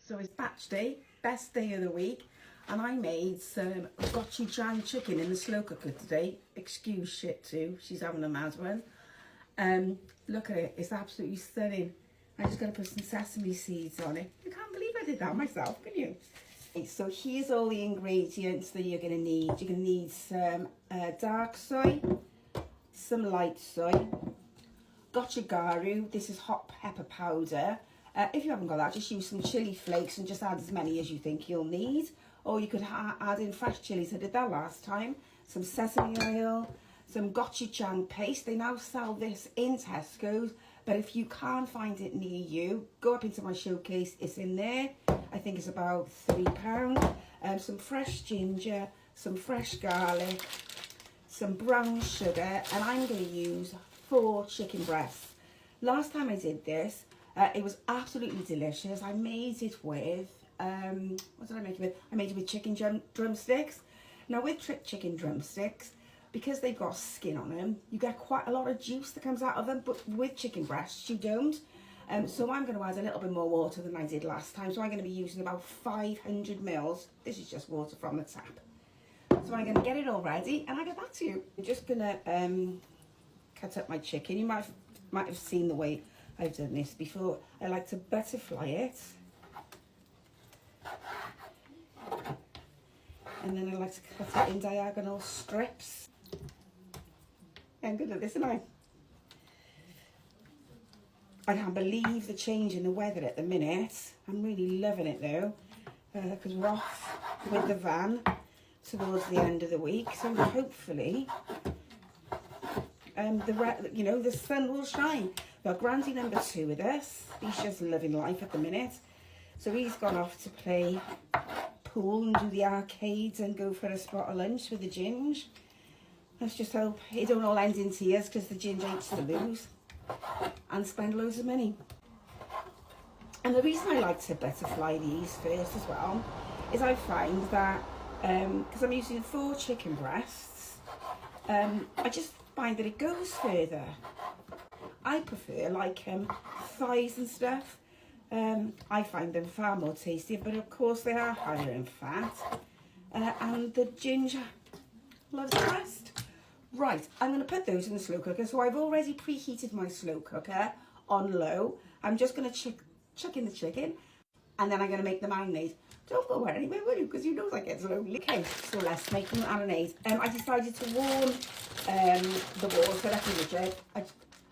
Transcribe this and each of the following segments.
So it's batch day, best day of the week, and I made some gochujang chicken in the slow cooker today. Excuse shit too, she's having a mad one. Look at it, it's absolutely stunning. I just got to put some sesame seeds on it. I can't believe I did that myself, can you? Okay, so here's all the ingredients that you're going to need. You're going to need some dark soy, some light soy, gochujang, this is hot pepper powder. If you haven't got that, just use some chili flakes and just add as many as you think you'll need. Or you could add in fresh chilies. I did that last time. Some sesame oil, some gochujang paste. They now sell this in Tesco's, but if you can't find it near you, go up into my showcase. It's in there. I think it's about £3. Some fresh ginger, some fresh garlic, some brown sugar, and I'm going to use 4 chicken breasts. Last time I did this, it was absolutely delicious. I made it with, what did I make it with? I made it with chicken drumsticks. Now with chicken drumsticks, because they've got skin on them, you get quite a lot of juice that comes out of them, but with chicken breasts, you don't. So I'm going to add a little bit more water than I did last time. So I'm going to be using about 500 mils. This is just water from the tap. So I'm going to get it all ready and I'll get back to you. I'm just going to cut up my chicken. You might have seen the way I've done this before. I like to butterfly it. And then I like to cut it in diagonal strips. I'm good at this, aren't I? I can't believe the change in the weather at the minute. I'm really loving it though, because we're off with the van towards the end of the week. So hopefully, the sun will shine. We've got Grandy number 2 with us. He's just loving life at the minute. So he's gone off to play pool and do the arcades and go for a spot of lunch with the Ginge. Let's just hope it don't all end in tears because the Ginge hates to lose and spend loads of money. And the reason I like to butterfly these first as well is I find that because I'm using 4 chicken breasts, I just find that it goes further. I prefer like thighs and stuff. I find them far more tastier, but of course they are higher in fat. And the ginger loves the rest. Right, I'm going to put those in the slow cooker. So I've already preheated my slow cooker on low. I'm just going to chuck in the chicken and then I'm going to make the marinade. Don't go anywhere, will you? Because you know that gets lonely. Okay, so let's make the marinade. I decided to warm the water up in the jug. I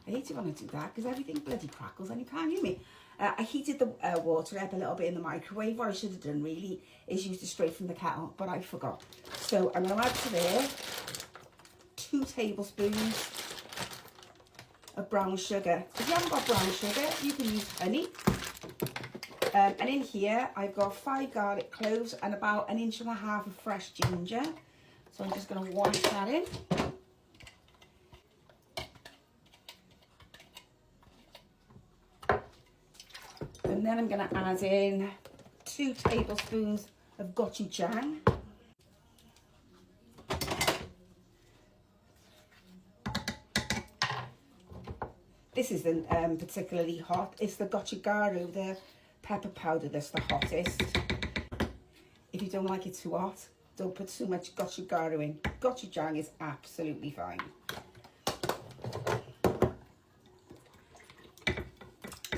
hate it when I do that because everything bloody crackles and you can't hear me. I heated the water up a little bit in the microwave. What I should have done really is used it straight from the kettle, but I forgot. So I'm going to add to there 2 tablespoons of brown sugar. If you haven't got brown sugar, you can use honey. And in here, I've got 5 garlic cloves and about 1.5 inches of fresh ginger. So I'm just going to wash that in. And then I'm going to add in 2 tablespoons of gochujang. This isn't particularly hot. It's the gochujang, the pepper powder that's the hottest. If you don't like it too hot, don't put too much gochujang in. Gochujang is absolutely fine.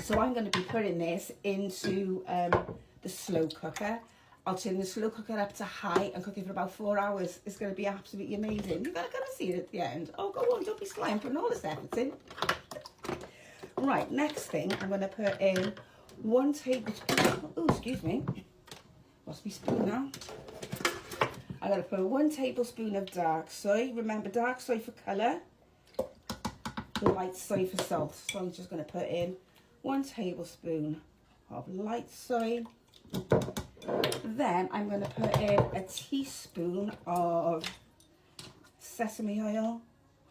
So I'm going to be putting this into the slow cooker. I'll turn the slow cooker up to high and cook it for about 4 hours. It's going to be absolutely amazing. You're going to see it at the end. Oh, go on, don't be sly. I'm putting all this effort in. Right, next thing, I'm going to put in 1 tablespoon. Oh, excuse me. Lost my spoon now. I'm going to put 1 tablespoon of dark soy. Remember, dark soy for colour, light soy for salt. So I'm just going to put in 1 tablespoon of light soy. Then I'm going to put in a teaspoon of sesame oil.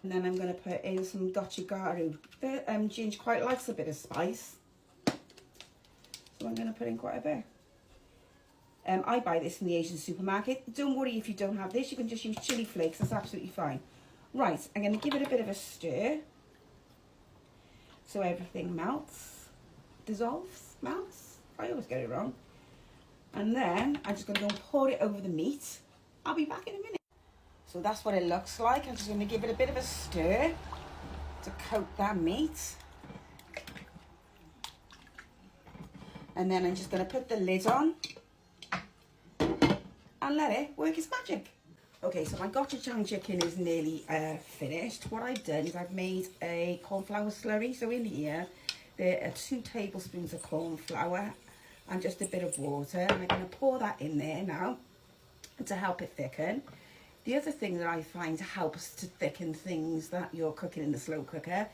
And then I'm going to put in some gochujang. Ginge quite likes a bit of spice. So I'm going to put in quite a bit. I buy this in the Asian supermarket. Don't worry if you don't have this. You can just use chili flakes. That's absolutely fine. Right, I'm going to give it a bit of a stir. So everything melts. Dissolves, melts. I always get it wrong. And then I'm just going to go and pour it over the meat. I'll be back in a minute. So that's what it looks like. I'm just going to give it a bit of a stir to coat that meat. And then I'm just going to put the lid on and let it work its magic. Okay, so my gochujang chicken is nearly finished. What I've done is I've made a cornflour slurry. So in here, there are 2 tablespoons of corn flour and just a bit of water. And I'm going to pour that in there now to help it thicken. The other thing that I find helps to thicken things that you're cooking in the slow cooker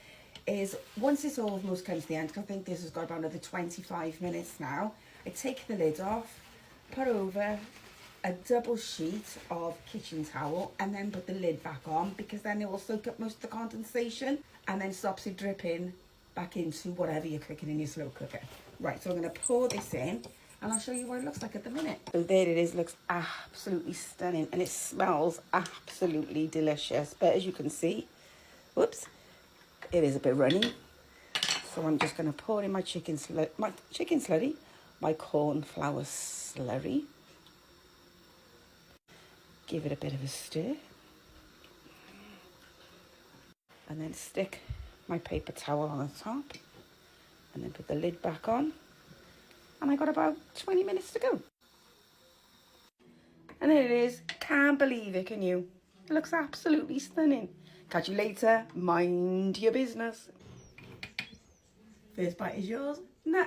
is once it's almost come to the end, I think this has got about another 25 minutes now, I take the lid off, put over a double sheet of kitchen towel and then put the lid back on, because then it will soak up most of the condensation and then stops it dripping back into whatever you're cooking in your slow cooker. Right, so I'm going to pour this in and I'll show you what it looks like at the minute. So there it is, looks absolutely stunning and it smells absolutely delicious. But as you can see, whoops, it is a bit runny. So I'm just going to pour in my chicken slurry, my cornflour slurry. Give it a bit of a stir. And then stick my paper towel on the top. And then put the lid back on. And I got about 20 minutes to go. And there it is. Can't believe it, can you? It looks absolutely stunning. Catch you later. Mind your business. First bite is yours. Nah.